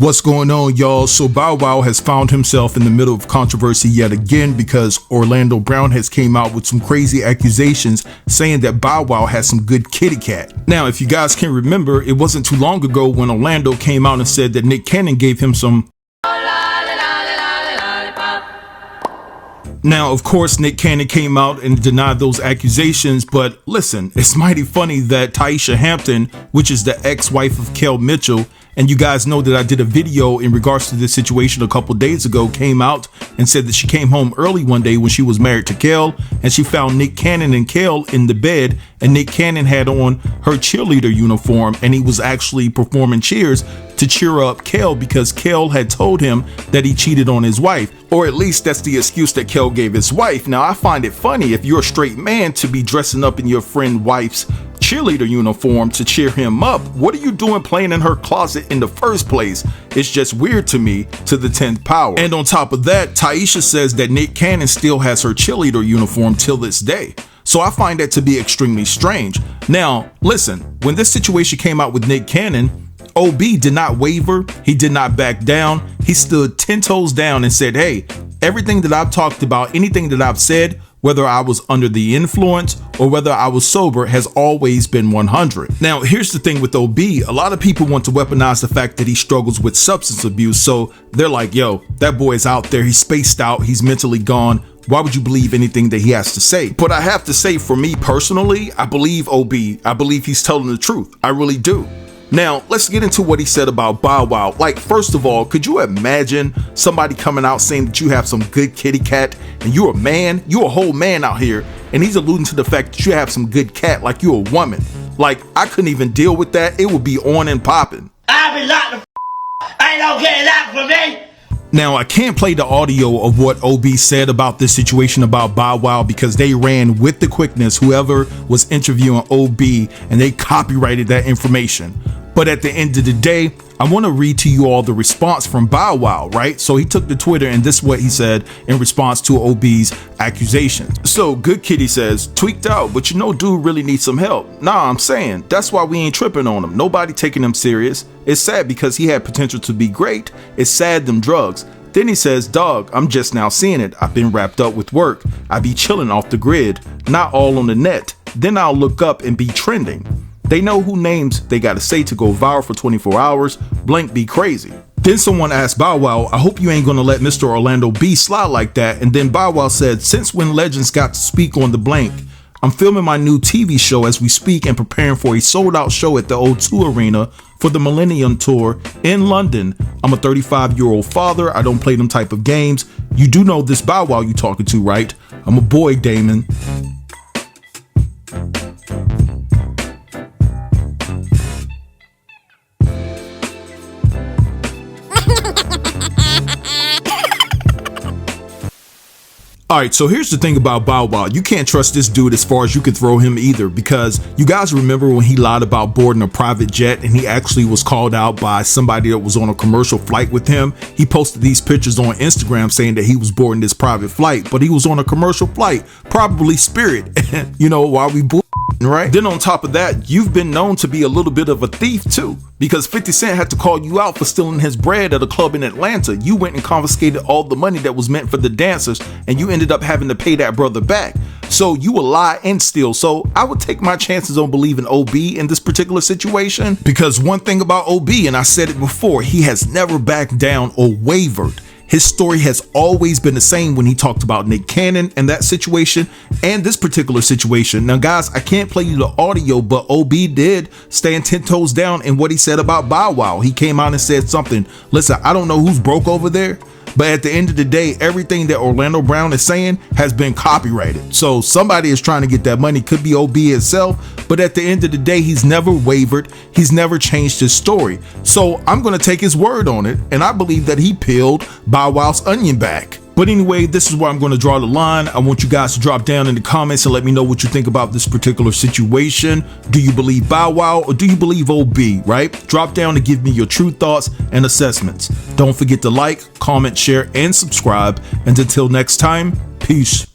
What's going on, y'all? So Bow Wow has found himself in the middle of controversy yet again because Orlando Brown has came out with some crazy accusations saying that Bow Wow has some good kitty cat. Now, if you guys can remember, it wasn't too long ago when Orlando came out and said that Nick Cannon gave him some. Now, of course, Nick Cannon came out and denied those accusations, but listen, it's mighty funny that Taisha Hampton, which is the ex-wife of Kel Mitchell, and you guys know that I did a video in regards to this situation a couple days ago, came out and said that she came home early one day when she was married to Kel, and she found Nick Cannon and Kel in the bed, and Nick Cannon had on her cheerleader uniform, and he was actually performing cheers to cheer up Kel because Kel had told him that he cheated on his wife, or at least that's the excuse that Kel gave his wife. Now, I find it funny if you're a straight man to be dressing up in your friend's wife's cheerleader uniform to cheer him up. What are you doing playing in her closet in the first place? It's just weird to me to the 10th power. And on top of that, Taisha says that Nick Cannon still has her cheerleader uniform till this day. So I find that to be extremely strange. Now, listen, when this situation came out with Nick Cannon, OB did not waver. He did not back down. He stood 10 toes down and said, hey, everything that I've talked about, anything that I've said, whether I was under the influence or whether I was sober, has always been 100. Now, here's the thing with OB. A lot of people want to weaponize the fact that he struggles with substance abuse. So they're like, yo, that boy is out there. He's spaced out. He's mentally gone. Why would you believe anything that he has to say? But I have to say, for me personally, I believe OB. I believe he's telling the truth. I really do. Now, let's get into what he said about Bow Wow. Like, first of all, could you imagine somebody coming out saying that you have some good kitty cat and you're a man, you're a whole man out here, and he's alluding to the fact that you have some good cat like you're a woman. Like, I couldn't even deal with that. It would be on and popping. I be locked the ain't no getting out for me. Now, I can't play the audio of what OB said about this situation about Bow Wow because they ran with the quickness, whoever was interviewing OB, and they copyrighted that information. But at the end of the day, I want to read to you all the response from Bow Wow, right? So he took to Twitter, and this is what he said in response to OB's accusations. So Good Kitty says, tweaked out, but you know dude really needs some help. Nah, I'm saying, that's why we ain't tripping on him. Nobody taking him serious. It's sad because he had potential to be great. It's sad them drugs. Then he says, dog, I'm just now seeing it. I've been wrapped up with work. I be chilling off the grid, not all on the net. Then I'll look up and be trending. They know who names they gotta say to go viral for 24 hours. Blank be crazy. Then someone asked Bow Wow, I hope you ain't gonna let Mr. Orlando B slide like that. And then Bow Wow said, since when legends got to speak on the blank? I'm filming my new TV show as we speak and preparing for a sold out show at the O2 Arena for the Millennium Tour in London. I'm a 35-year-old father. I don't play them type of games. You do know this Bow Wow you talking to, right? I'm a boy, Damon. Alright, so here's the thing about Bow Wow. You can't trust this dude as far as you could throw him either, because you guys remember when he lied about boarding a private jet and he actually was called out by somebody that was on a commercial flight with him. He posted these pictures on Instagram saying that he was boarding this private flight, but he was on a commercial flight, probably Spirit, you know, while we right? Then on top of that, you've been known to be a little bit of a thief too, because 50 Cent had to call you out for stealing his bread at a club in Atlanta. You went and confiscated all the money that was meant for the dancers, and you ended up having to pay that brother back. So you will lie and steal. So I would take my chances on believing OB in this particular situation, because one thing about OB, and I said it before, he has never backed down or wavered. His story has always been the same when he talked about Nick Cannon and that situation and this particular situation. Now, guys, I can't play you the audio, but OB did stand 10 toes down in what he said about Bow Wow. He came out and said something. Listen, I don't know who's broke over there, but at the end of the day, everything that Orlando Brown is saying has been copyrighted. So somebody is trying to get that money. Could be OB itself, but at the end of the day, he's never wavered. He's never changed his story. So I'm going to take his word on it, and I believe that he peeled Bow Wow's onion back. But anyway, this is where I'm going to draw the line. I want you guys to drop down in the comments and let me know what you think about this particular situation. Do you believe Bow Wow or do you believe OB, right? Drop down to give me your true thoughts and assessments. Don't forget to like, comment, share, and subscribe. And until next time, peace.